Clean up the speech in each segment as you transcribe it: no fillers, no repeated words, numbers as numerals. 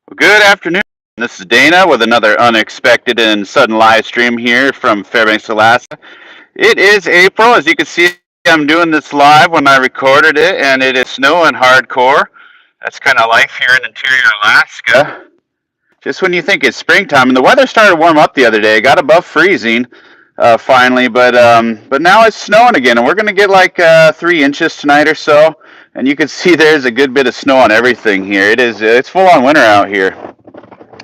Well, good afternoon. This is Dana with another unexpected and sudden live stream here from Fairbanks, Alaska. It is April. As you can see, I'm doing this live when I recorded it, and it is snowing hardcore. That's kind of life here in interior Alaska. Just when you think it's springtime, and the weather started to warm up the other day, it got above freezing finally, but now it's snowing again, and we're going to get like 3 inches tonight or so. And you can see there's a good bit of snow on everything here. It's full on winter out here.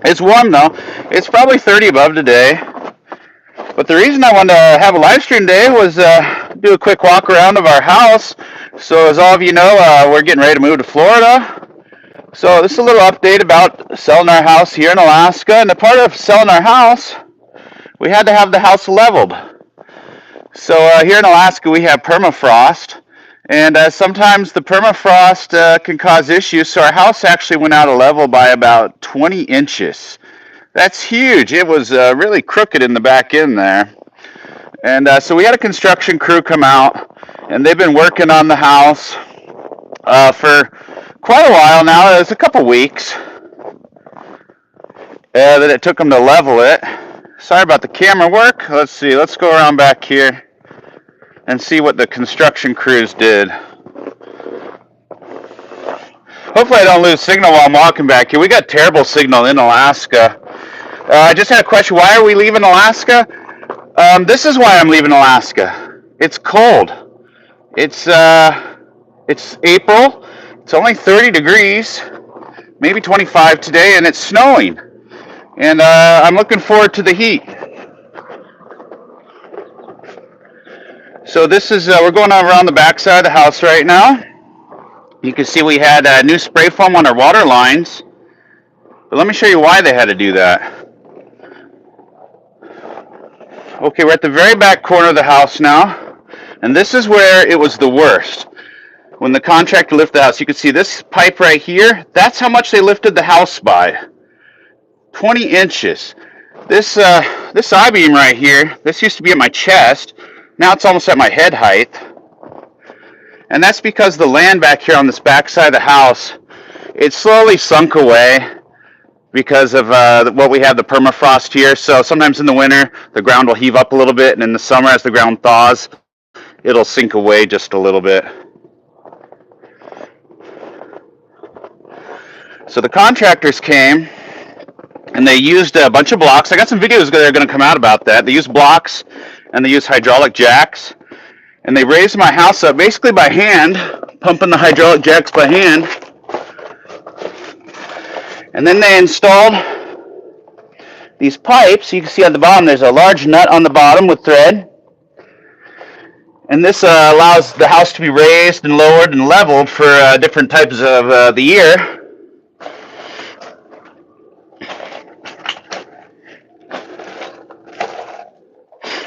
It's warm though. It's probably 30 above today. But the reason I wanted to have a live stream today was do a quick walk around of our house. So as all of you know, we're getting ready to move to Florida. So this is a little update about selling our house here in Alaska. And a part of selling our house, we had to have the house leveled. So here in Alaska, we have permafrost. And sometimes the permafrost can cause issues. So our house actually went out of level by about 20 inches. That's huge. It was really crooked in the back end there. And so we had a construction crew come out, and they've been working on the house for quite a while now. It was a couple weeks that it took them to level it. Sorry about the camera work. Let's see. Let's go around back here and see what the construction crews did. Hopefully I don't lose signal while I'm walking back here. We got terrible signal in Alaska. I just had a question. Why are we leaving Alaska? This is why I'm leaving Alaska. It's cold. It's April. It's only 30 degrees, maybe 25 today, and it's snowing. And I'm looking forward to the heat. So this is we're going around the back side of the house right now. You can see we had new spray foam on our water lines. But let me show you why they had to do that. Okay, we're at the very back corner of the house now, and this is where it was the worst. When the contractor lifted the house, you can see this pipe right here, that's how much they lifted the house by. 20 inches. This I-beam right here, this used to be at my chest, now it's almost at my head height. And that's because the land back here on this back side of the house, it slowly sunk away because of what we have, the permafrost here. So sometimes in the winter, the ground will heave up a little bit, and in the summer, as the ground thaws, it'll sink away just a little bit. So the contractors came, and they used a bunch of blocks. I got some videos that are going to come out about that. They used blocks, and they used hydraulic jacks, and they raised my house up basically by hand, pumping the hydraulic jacks by hand. And then they installed these pipes. You can see on the bottom there's a large nut on the bottom with thread. And this allows the house to be raised and lowered and leveled for different types of the year.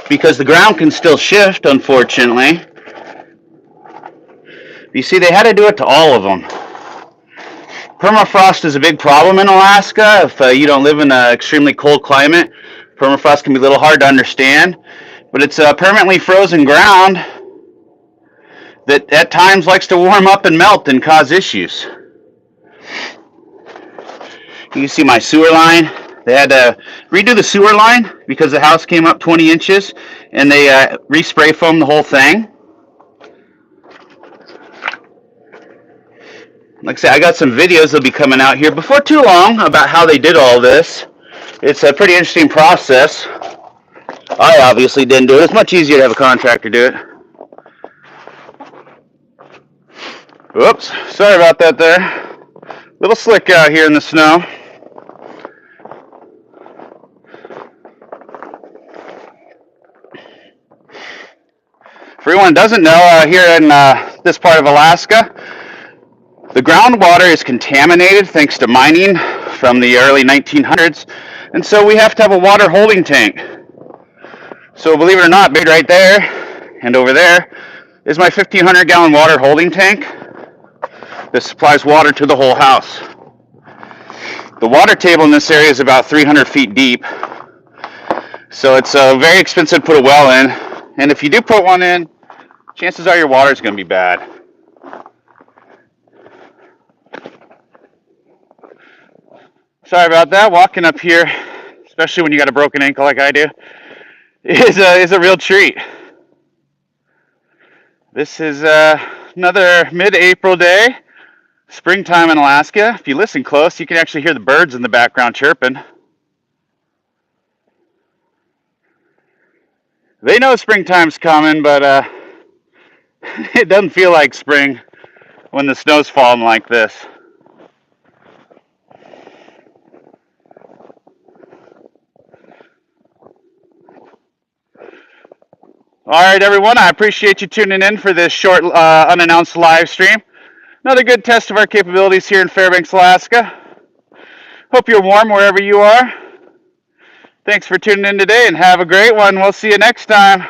Because the ground can still shift, unfortunately. You see, they had to do it to all of them. Permafrost is a big problem in Alaska. If you don't live in an extremely cold climate, permafrost can be a little hard to understand. But it's permanently frozen ground that at times likes to warm up and melt and cause issues. You can see my sewer line. They had to redo the sewer line because the house came up 20 inches, and they re-spray foamed the whole thing. Like I said, I got some videos that'll be coming out here before too long about how they did all this. It's a pretty interesting process. I obviously didn't do it. It's much easier to have a contractor do it. Whoops, sorry about that there. A little slick out here in the snow. For anyone who doesn't know, here in this part of Alaska, the groundwater is contaminated thanks to mining from the early 1900s, and so we have to have a water holding tank. So believe it or not, buried right there and over there is my 1,500 gallon water holding tank that supplies water to the whole house. The water table in this area is about 300 feet deep, so it's very expensive to put a well in, and if you do put one in, chances are your water is going to be bad. Sorry about that. Walking up here, especially when you got a broken ankle like I do, is a real treat. This is another mid-April day, springtime in Alaska. If you listen close, you can actually hear the birds in the background chirping. They know springtime's coming, but it doesn't feel like spring when the snow's falling like this. All right, everyone, I appreciate you tuning in for this short unannounced live stream. Another good test of our capabilities here in Fairbanks, Alaska. Hope you're warm wherever you are. Thanks for tuning in today and have a great one. We'll see you next time.